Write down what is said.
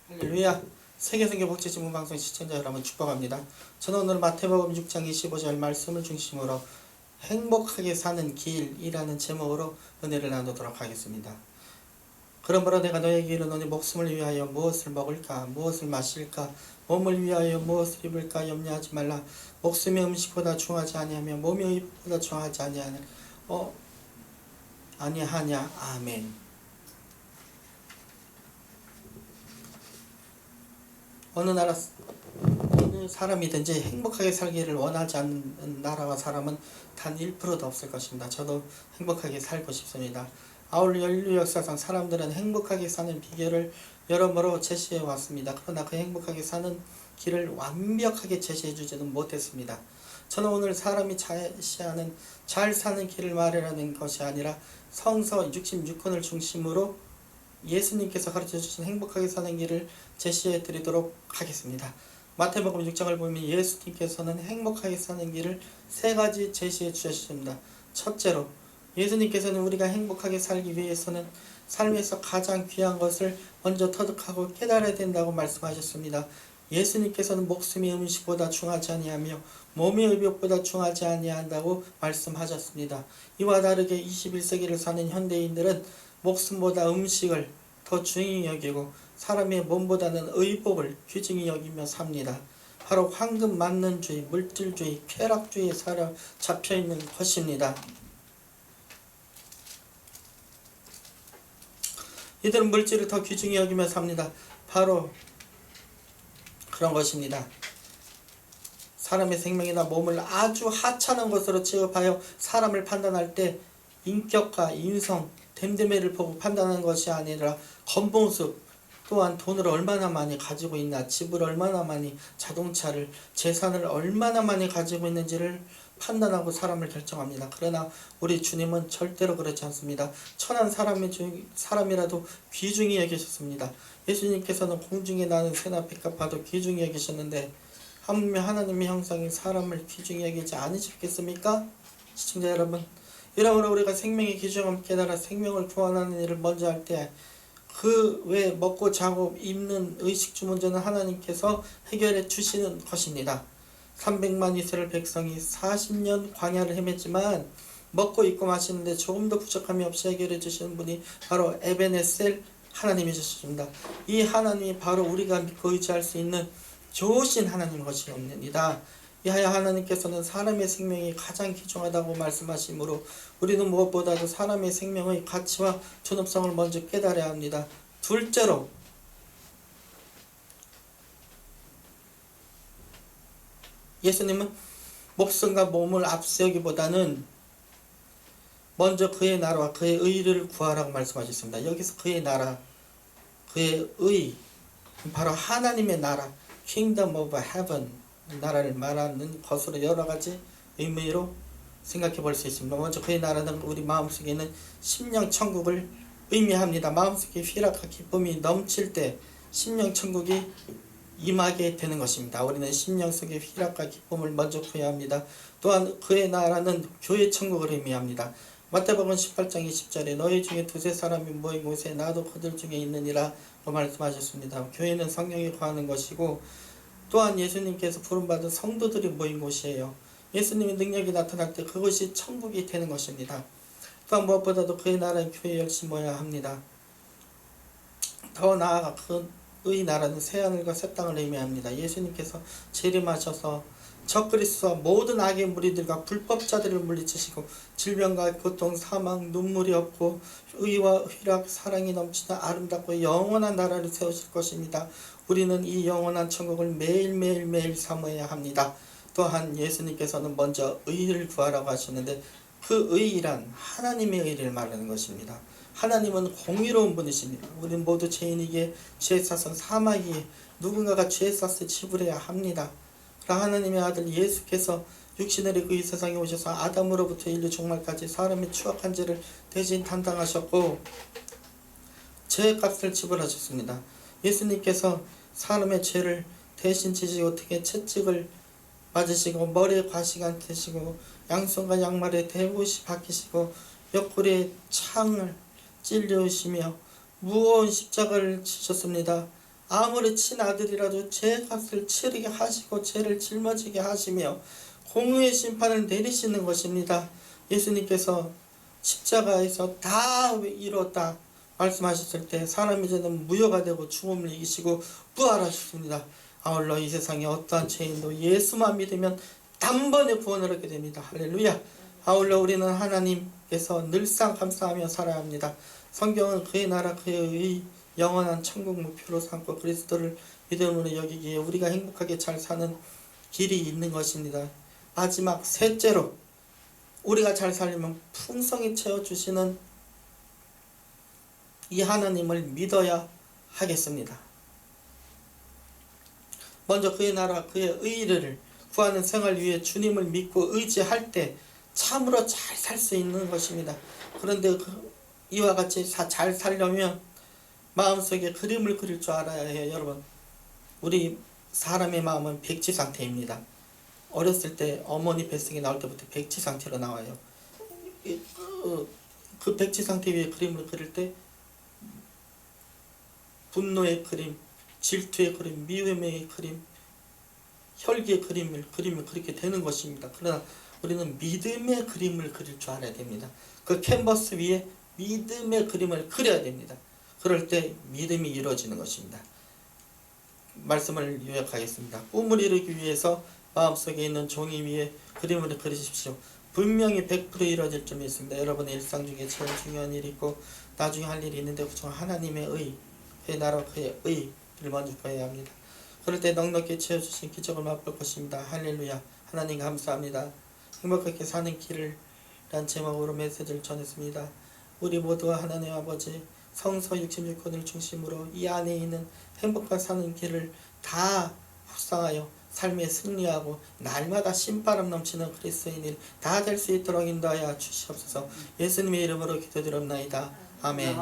할렐루야. 세계선교복지신문 방송 시청자 여러분 축복합니다. 저는 오늘 마태복음 6장 25절 말씀을 중심으로 행복하게 사는 길이라는 제목으로 은혜를 나누도록 하겠습니다. 그러므로 내가 너에게 이르노니 목숨을 위하여 무엇을 먹을까 무엇을 마실까 몸을 위하여 무엇을 입을까 염려하지 말라. 목숨의 음식보다 중하지 아니하며 몸의 의복보다 중하지 아니하냐. 아멘. 어느 사람이든지 행복하게 살기를 원하지 않는 나라와 사람은 단 1%도 없을 것입니다. 저도 행복하게 살고 싶습니다. 아울러 인류 역사상 사람들은 행복하게 사는 비결을 여러모로 제시해 왔습니다. 그러나 그 행복하게 사는 길을 완벽하게 제시해 주지는 못했습니다. 저는 오늘 사람이 제시하는 잘 사는 길을 말하려는 것이 아니라 성서 66권을 중심으로 예수님께서 가르쳐 주신 행복하게 사는 길을 제시해 드리도록 하겠습니다. 마태복음 6장을 보면 예수님께서는 행복하게 사는 길을 3가지 제시해 주셨습니다. 첫째로 예수님께서는 우리가 행복하게 살기 위해서는 삶에서 가장 귀한 것을 먼저 터득하고 깨달아야 된다고 말씀하셨습니다. 예수님께서는 목숨의 음식보다 중하지 아니하며 몸의 의복보다 중하지 아니한다고 말씀하셨습니다. 이와 다르게 21세기를 사는 현대인들은 목숨보다 음식을 더 중히 여기고 사람의 몸보다는 의복을 귀중히 여기며 삽니다. 바로 황금 만능주의, 물질주의, 쾌락주의에 잡혀있는 것입니다. 이들은 물질을 더 귀중히 여기며 삽니다. 바로 그런 것입니다. 사람의 생명이나 몸을 아주 하찮은 것으로 취급하여 사람을 판단할 때 인격과 인성, 됨됨이를 보고 판단하는 것이 아니라 겉모습, 또한 돈을 얼마나 많이 가지고 있나, 집을 얼마나 많이, 자동차를, 재산을 얼마나 많이 가지고 있는지를 판단하고 사람을 결정합니다. 그러나 우리 주님은 절대로 그렇지 않습니다. 천한 사람이라도 귀중히 여기셨습니다. 예수님께서는 공중에 나는 새나 빛과 파도 귀중히 여기셨는데 하나님의 형상인 사람을 귀중히 여기지 않으시겠습니까? 시청자 여러분, 이러므로 우리가 생명의 귀중함을 깨달아 생명을 구원하는 일을 먼저 할 때 그 외 먹고 자고 입는 의식주 문제는 하나님께서 해결해 주시는 것입니다. 300만 이스라엘 백성이 40년 광야를 헤맸지만 먹고 입고 마시는데 조금도 부족함이 없이 해결해 주시는 분이 바로 에베네셀 하나님이셨습니다. 이 하나님이 바로 우리가 믿고 의지할 수 있는 좋으신 하나님 것입니다. 이하여 하나님께서는 사람의 생명이 가장 귀중하다고 말씀하시므로 우리는 무엇보다도 사람의 생명의 가치와 존엄성을 먼저 깨달아야 합니다. 둘째로 예수님은 목숨과 몸을 앞세우기보다는 먼저 그의 나라와 그의 의를 구하라고 말씀하셨습니다. 여기서 그의 나라, 그의 의, 바로 하나님의 나라, Kingdom of Heaven, 나라를 말하는 것으로 여러가지 의미로 생각해 볼 수 있습니다. 먼저 그의 나라는 우리 마음속에 있는 심령천국을 의미합니다. 마음속에 희락과 기쁨이 넘칠 때 심령천국이 임하게 되는 것입니다. 우리는 심령 속의 희락과 기쁨을 먼저 구해야 합니다. 또한 그의 나라는 교회천국을 의미합니다. 마태복음 18장 20절에 너희 중에 두세 사람이 모인 곳에 나도 그들 중에 있느니라 고 말씀하셨습니다. 교회는 성령이 거하는 것이고 또한 예수님께서 부름받은 성도들이 모인 곳이에요. 예수님의 능력이 나타날 때 그것이 천국이 되는 것입니다. 또한 무엇보다도 그의 나라의 교회에 열심히 모여야 합니다. 더 나아가 그의 나라는 새하늘과 새 땅을 의미합니다. 예수님께서 재림하셔서 적그리스도와 모든 악의 무리들과 불법자들을 물리치시고 질병과 고통, 사망, 눈물이 없고 의와 희락, 사랑이 넘치는 아름답고 영원한 나라를 세우실 것입니다. 우리는 이 영원한 천국을 매일매일 사모해야 합니다. 또한 예수님께서는 먼저 의를 구하라고 하시는데 그 의란 하나님의 의를 말하는 것입니다. 하나님은 공의로운 분이십니다. 우리는 모두 죄인이기에 죄에 싸서 사망이기에 누군가가 죄에 싸서 지불해야 합니다. 그러나 하나님의 아들 예수께서 육신을 입고 이 세상에 오셔서 아담으로부터 인류 종말까지 사람의 추악한 죄를 대신担당하셨고 죄의 값을 지불하셨습니다. 예수님께서 사람의 죄를 대신 지시고 등에 채찍을 맞으시고 머리에 과시간 대시고 양손과 양말에 대못이 박히시고 옆구리에 창을 찔려오시며 무거운 십자가를 지셨습니다. 아무리 친아들이라도 죄값을 치르게 하시고 죄를 짊어지게 하시며 공의의 심판을 내리시는 것입니다. 예수님께서 십자가에서 다 이뤘다 말씀하셨을 때 사람이 이제는 무효가 되고 죽음을 이기시고 부활하셨습니다. 아울러 이 세상에 어떠한 죄인도 예수만 믿으면 단번에 구원을 얻게 됩니다. 할렐루야. 아울러 우리는 하나님께서 늘상 감사하며 살아야 합니다. 성경은 그의 나라 그의 의 영원한 천국 목표로 삼고 그리스도를 믿음으로 여기기에 우리가 행복하게 잘 사는 길이 있는 것입니다. 마지막 셋째로 우리가 잘 살려면 풍성히 채워주시는 이 하나님을 믿어야 하겠습니다. 먼저 그의 나라 그의 의를 구하는 생활 위해 주님을 믿고 의지할 때 참으로 잘 살 수 있는 것입니다. 그런데 이와 같이 잘 살려면 마음속에 그림을 그릴 줄 알아야 해요. 여러분, 우리 사람의 마음은 백지 상태입니다. 어렸을 때 어머니 뱃속에 나올 때부터 백지 상태로 나와요. 그 백지 상태 위에 그림을 그릴 때 분노의 그림, 질투의 그림, 미움의 그림, 혈기의 그림을 그리면 그렇게 되는 것입니다. 그러나 우리는 믿음의 그림을 그릴 줄 알아야 됩니다. 그 캔버스 위에 믿음의 그림을 그려야 됩니다. 그럴 때 믿음이 이루어지는 것입니다. 말씀을 요약하겠습니다. 꿈을 이루기 위해서 마음속에 있는 종이 위에 그림을 그리십시오. 분명히 100% 이루어질 점이 있습니다. 여러분의 일상 중에 제일 중요한 일이 있고 나중에 할 일이 있는데 그중 하나님의 의, 그의 나라 그의 의를 먼저 구해야 합니다. 그럴 때 넉넉히 채워주신 기적을 맛볼 것입니다. 할렐루야. 하나님 감사합니다. 행복하게 사는 길을 란 제목으로 메시지를 전했습니다. 우리 모두와 하나님 아버지 성서 66권을 중심으로 이 안에 있는 행복한 사는 길을 다 묵상하여 삶에 승리하고 날마다 신바람 넘치는 그리스도인이 다 될 수 있도록 인도하여 주시옵소서. 예수님의 이름으로 기도드렸나이다. 아멘.